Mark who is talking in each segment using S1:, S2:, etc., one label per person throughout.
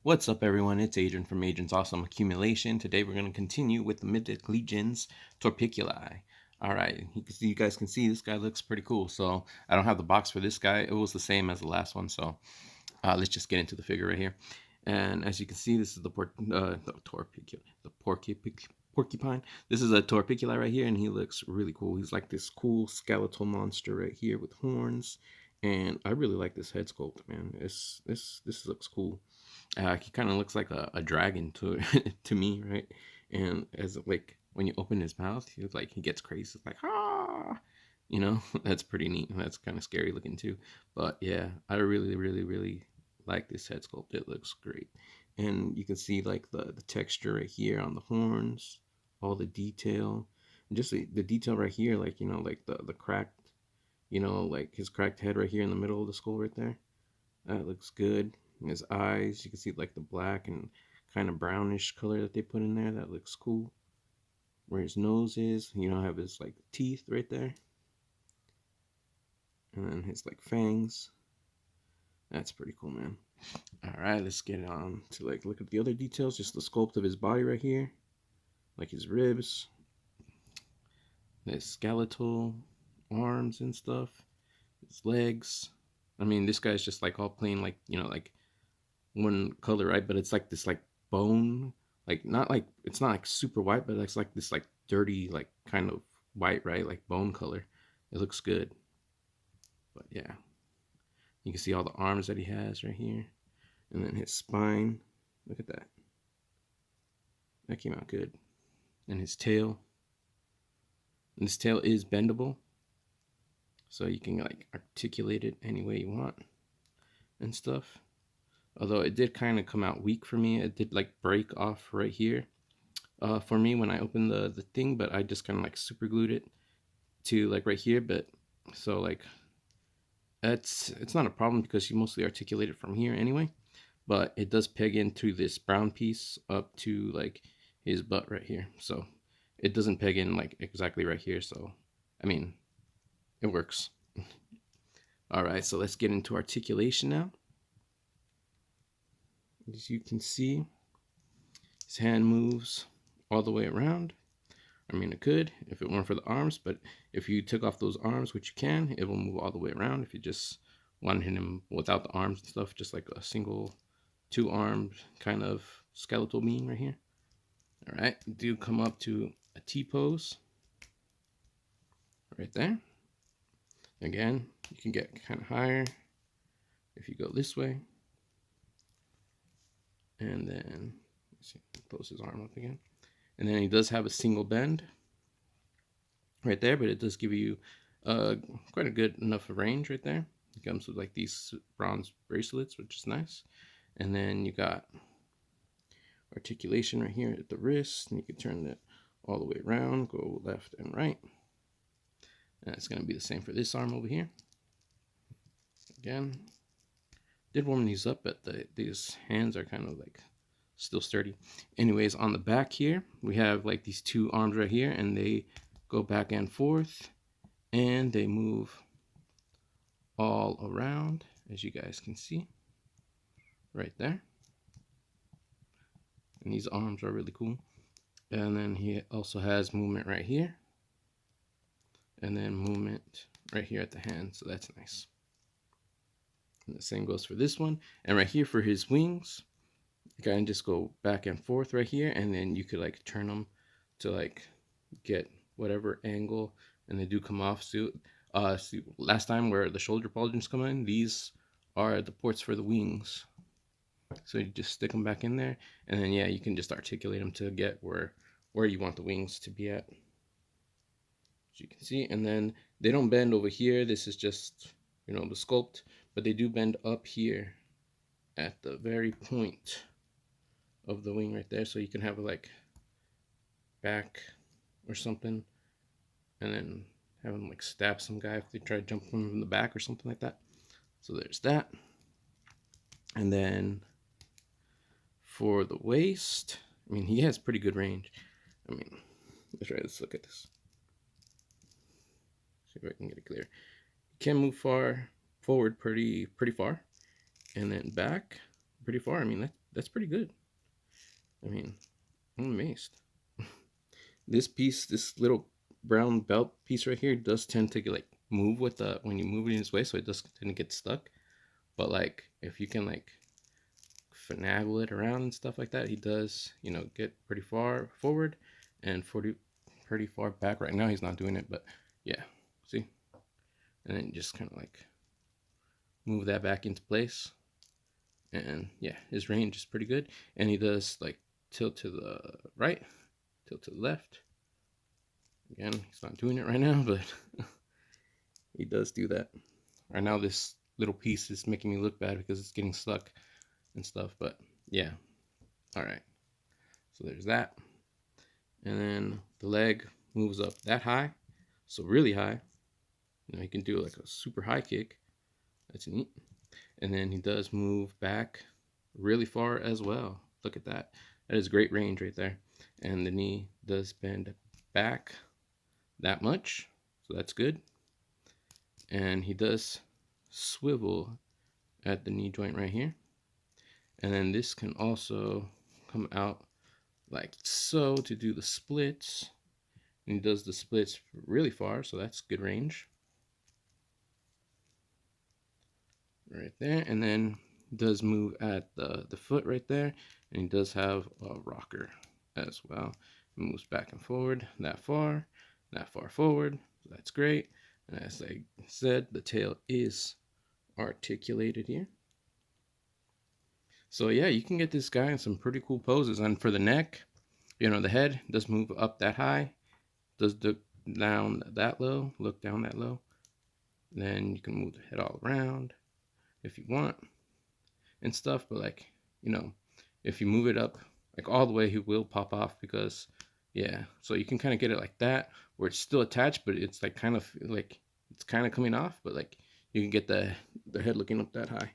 S1: What's up, everyone? It's Adrian from Adrian's Awesome Accumulation. Today we're going to continue with the Mythic Legion's Turpiculi. Alright, you guys can see this guy looks pretty cool. So I don't have the box for this guy. It was the same as the last one. So let's just get into the figure right here. And as you can see, this is the porcupine. This is a Turpiculi right here, and he looks really cool. He's like this cool skeletal monster right here with horns. And I really like this head sculpt, man. This looks cool. He kind of looks like a dragon to to me, right? And as like when you open his mouth, he gets crazy. It's like that's pretty neat. That's kind of scary looking too. But yeah, I really like this head sculpt. It looks great, and you can see like the texture right here on the horns, all the detail, and just the detail right here, like like the cracked, like his cracked head right here in the middle of the skull right there. That looks good. And his eyes, you can see like the black and kind of brownish color that they put in there. That looks cool. Where his nose is, have his like teeth right there. And then his like fangs. That's pretty cool, man. All right, let's get on to like look at the other details. Just the sculpt of his body right here. Like his ribs. His skeletal arms and stuff. His legs. I mean, this guy's just like all plain, like, like one color, right? But it's like this like bone, like it's not like super white, but it's like this like dirty, like kind of white, right? Like bone color. It looks good. But yeah, you can see all the arms that he has right here, and then his spine. Look at that. That came out good. And his tail. And his tail is bendable, so you can like articulate it any way you want and stuff. Although it did kind of come out weak for me. It did like break off right here for me when I opened the thing, but I just kind of like super glued it to like right here. But so like it's not a problem because you mostly articulate it from here anyway. But it does peg into this brown piece up to like his butt right here. So it doesn't peg in like exactly right here. So I mean, it works. All right, so let's get into articulation now. As you can see, his hand moves all the way around. I mean, it could if it weren't for the arms, but if you took off those arms, which you can, it will move all the way around. If you just wanted him without the arms and stuff, just like a single two-armed kind of skeletal being right here. All right, do come up to a T-pose right there. Again, you can get kind of higher if you go this way. And then, let's see, close his arm up again. And then he does have a single bend right there, but it does give you quite a good enough range right there. It comes with like these bronze bracelets, which is nice. And then you got articulation right here at the wrist, and you can turn that all the way around, go left and right. And it's going to be the same for this arm over here. Again, did warm these up, but these hands are kind of like still sturdy. Anyways, on the back here, we have like these two arms right here, and they go back and forth, and they move all around, as you guys can see, right there. And these arms are really cool. And then he also has movement right here, and then movement right here at the hand, so that's nice. And the same goes for this one. And right here for his wings, you can just go back and forth right here, and then you could like turn them to like get whatever angle, and they do come off. So last time where the shoulder pauldrons come in, these are the ports for the wings. So you just stick them back in there, and then yeah, you can just articulate them to get where you want the wings to be at, as you can see. And then they don't bend over here. This is just the sculpt, but they do bend up here at the very point of the wing right there, so you can have a like back or something, and then have them like stab some guy if they try to jump from the back or something like that. So there's that. And then for the waist, I mean, he has pretty good range. I mean, let's look at this. See if I can get it clear. He can move forward pretty far, and then back pretty far. I mean, that's pretty good. I mean, I'm amazed. This piece, this little brown belt piece right here, does tend to like move with the when you move it in this way, so it does tend to get stuck. But like if you can like finagle it around and stuff like that, he does, you know, get pretty far forward and pretty far back. Right now he's not doing it, but yeah, see? And then just kind of like move that back into place. And yeah, his range is pretty good. And he does like tilt to the right, tilt to the left. Again, he's not doing it right now, but he does do that. Right now this little piece is making me look bad because it's getting stuck and stuff, but yeah. All right, so there's that. And then the leg moves up that high, so really high. You know, he can do like a super high kick. That's neat. And then he does move back really far as well. Look at that. That is great range right there. And the knee does bend back that much, so that's good. And he does swivel at the knee joint right here. And then this can also come out like so to do the splits. And he does the splits really far, so that's good range. Right there. And then does move at the foot right there. And he does have a rocker as well. He moves back and forward that far forward. So that's great. And as I said, the tail is articulated here. So yeah, you can get this guy in some pretty cool poses. And for the neck, you know, the head does move up that high, does look down that low, Then you can move the head all around if you want and stuff. But like, you know, if you move it up like all the way, he will pop off because yeah. So you can kind of get it like that where it's still attached, but it's like kind of like it's kind of coming off, but like you can get the head looking up that high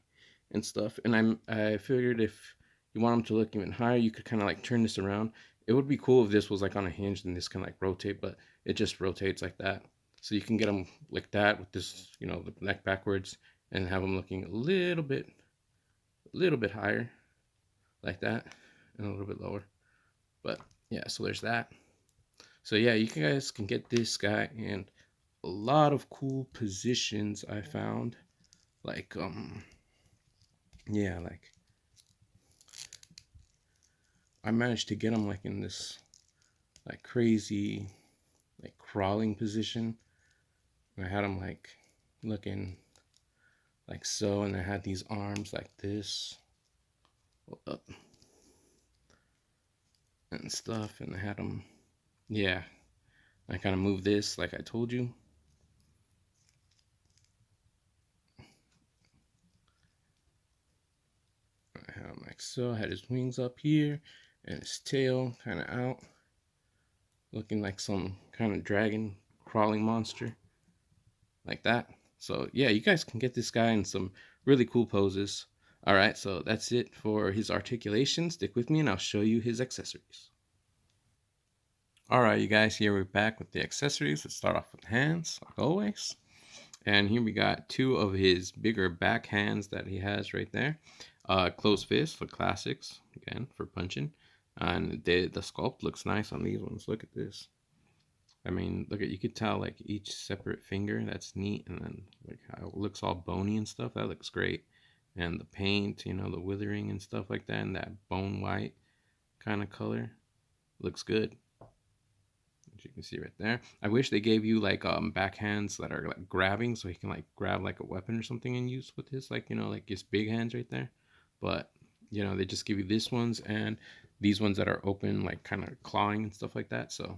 S1: and stuff. And I figured if you want them to look even higher, you could kind of like turn this around. It would be cool if this was like on a hinge and this can like rotate, but it just rotates like that. So you can get them like that with this, you know, the neck backwards and have them looking a little bit higher like that and a little bit lower. But yeah, so there's that. So yeah, you guys can get this guy in a lot of cool positions I found. Like yeah, like I managed to get him like in this like crazy like crawling position. I had him like looking like so, and I had these arms like this up and stuff, and I had him, yeah, I kind of moved this like I told you. I had him like so, I had his wings up here and his tail kind of out, looking like some kind of dragon crawling monster like that. So yeah, you guys can get this guy in some really cool poses. All right, so that's it for his articulation. Stick with me and I'll show you his accessories. All right, you guys, here we're back with the accessories. Let's start off with the hands, like always. And here we got two of his bigger back hands that he has right there. Closed fist for classics, again, for punching. And the sculpt looks nice on these ones. Look at this. I mean, look at, you could tell like each separate finger. That's neat. And then like how it looks all bony and stuff. That looks great. And the paint, you know, the withering and stuff like that, and that bone white kind of color looks good. As you can see right there. I wish they gave you like backhands that are like grabbing, so he can like grab like a weapon or something and use with his, like, you know, like his big hands right there. But you know, they just give you these ones and these ones that are open, like kind of clawing and stuff like that. So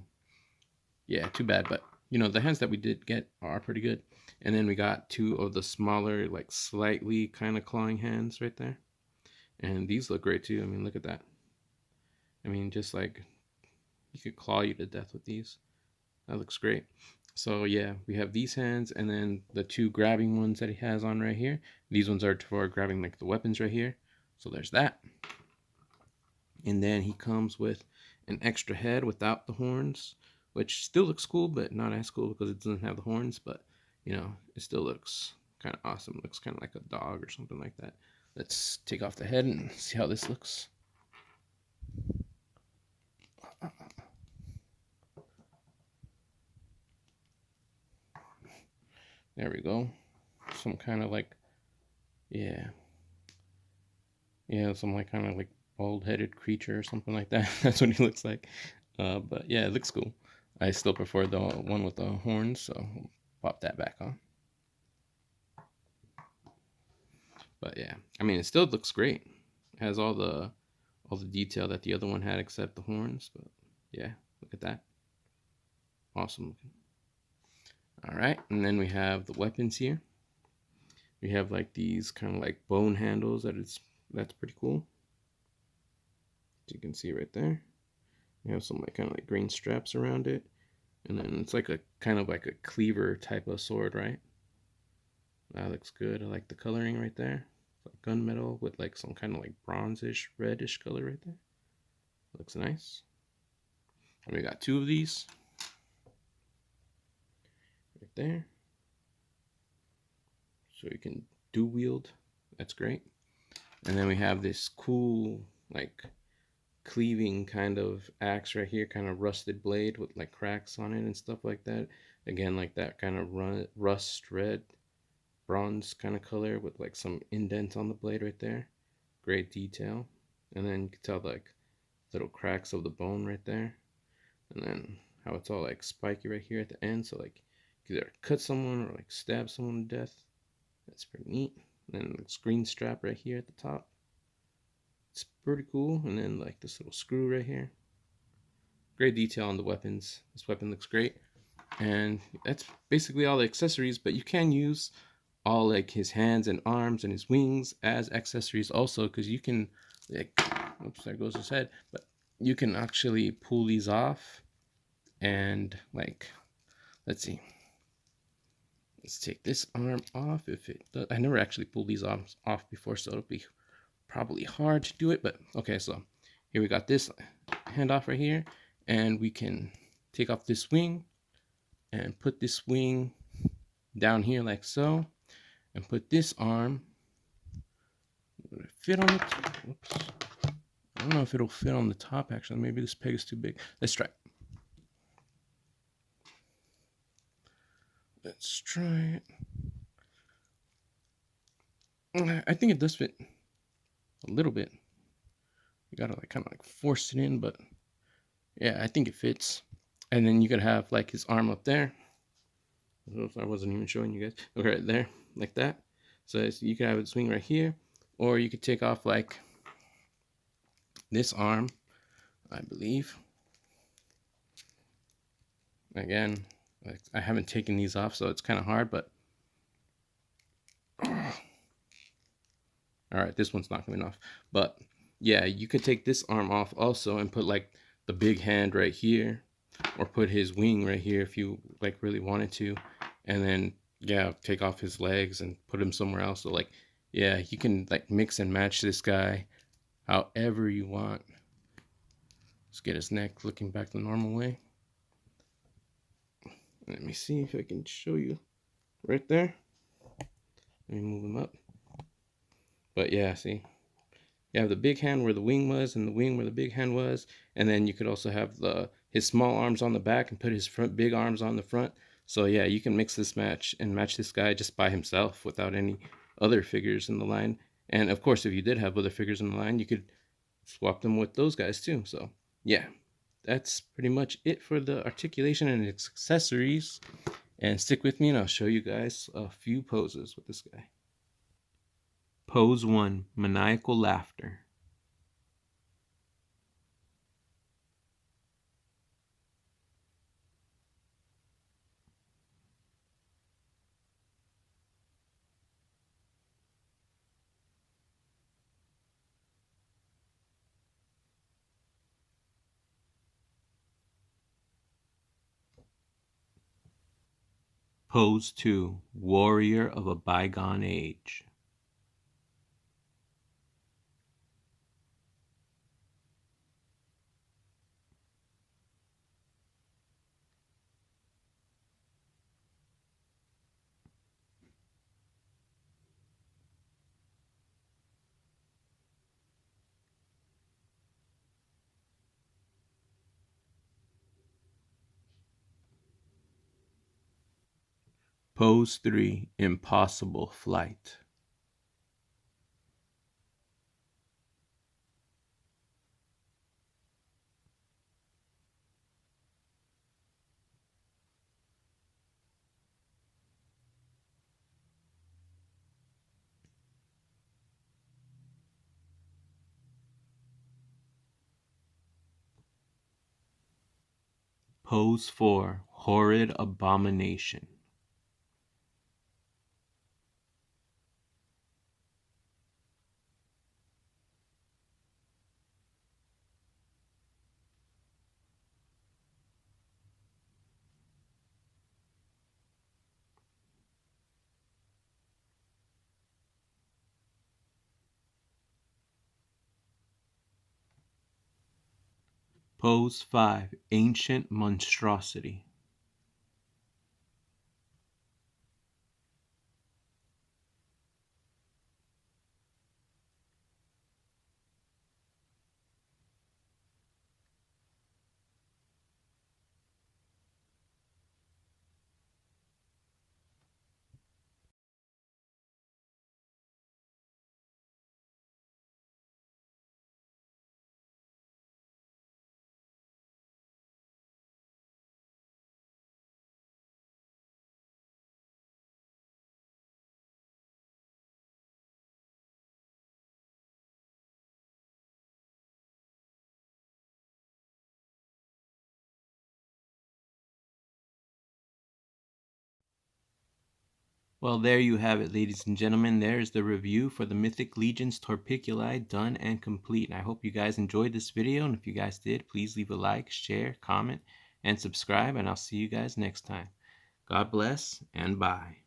S1: yeah, too bad. But you know, the hands that we did get are pretty good. And then we got two of the smaller, like slightly kind of clawing hands right there. And these look great too. I mean, look at that. I mean, just like you could claw you to death with these. That looks great. So yeah, we have these hands, and then the two grabbing ones that he has on right here. These ones are for grabbing like the weapons right here. So there's that. And then he comes with an extra head without the horns, which still looks cool, but not as cool because it doesn't have the horns. But you know, it still looks kind of awesome. It looks kind of like a dog or something like that. Let's take off the head and see how this looks. There we go. Some kind of like, yeah, some like kind of like bald-headed creature or something like that. That's what he looks like. But yeah, it looks cool. I still prefer the one with the horns, so I'll pop that back on. But yeah, I mean, it still looks great. It has all the detail that the other one had, except the horns. But yeah, look at that, awesome looking. All right, and then we have the weapons here. We have like these kind of like bone handles that's pretty cool. As you can see right there. We have some like kind of like green straps around it, and then it's like a kind of like a cleaver type of sword, right? That looks good. I like the coloring right there. It's like gunmetal with like some kind of like bronzish, reddish color right there. Looks nice. And we got two of these right there, so you can dual wield. That's great. And then we have this cool like cleaving kind of axe right here, kind of rusted blade with like cracks on it and stuff like that. Again, like that kind of rust red bronze kind of color with like some indent on the blade right there. Great detail. And then you can tell like little cracks of the bone right there. And then how it's all like spiky right here at the end. So like you can either cut someone or like stab someone to death. That's pretty neat. And then the green strap right here at the top. It's pretty cool. And then like this little screw right here. Great detail on the weapons. This weapon looks great. And that's basically all the accessories, but you can use all like his hands and arms and his wings as accessories also, because you can like, oops, there goes his head, but you can actually pull these off and like, let's see, let's take this arm off. If it does, I never actually pulled these arms off before, so it'll be probably hard to do it, but okay. So here we got this hand off right here, and we can take off this wing and put this wing down here like so, and put this arm. Would it fit on it? Whoops. I don't know if it'll fit on the top actually. Maybe this peg is too big. Let's try it. Let's try it. I think it does fit a little bit. You gotta like kind of like force it in, but yeah, I think it fits. And then you could have like his arm up there. I wasn't even showing you guys. Okay, right there, like that. So you could have it swing right here, or you could take off like this arm, I believe. Again, like I haven't taken these off, so it's kind of hard, but all right, this one's not coming off. But yeah, you could take this arm off also and put like the big hand right here, or put his wing right here if you like really wanted to, and then yeah, take off his legs and put him somewhere else. So like yeah, you can like mix and match this guy however you want. Let's get his neck looking back the normal way. Let me see if I can show you right there. Let me move him up. But yeah, see, you have the big hand where the wing was, and the wing where the big hand was, and then you could also have his small arms on the back and put his big arms on the front. So yeah, you can mix this match and match this guy just by himself without any other figures in the line. And of course, if you did have other figures in the line, you could swap them with those guys too. So yeah, that's pretty much it for the articulation and accessories. And stick with me and I'll show you guys a few poses with this guy. Pose 1, maniacal laughter. Pose 2, warrior of a bygone age. Pose 3, impossible flight. Pose 4, horrid abomination. Pose 5, ancient monstrosity. Well, there you have it, ladies and gentlemen. There's the review for the Mythic Legion's Turpiculi, done and complete. And I hope you guys enjoyed this video. And if you guys did, please leave a like, share, comment, and subscribe. And I'll see you guys next time. God bless and bye.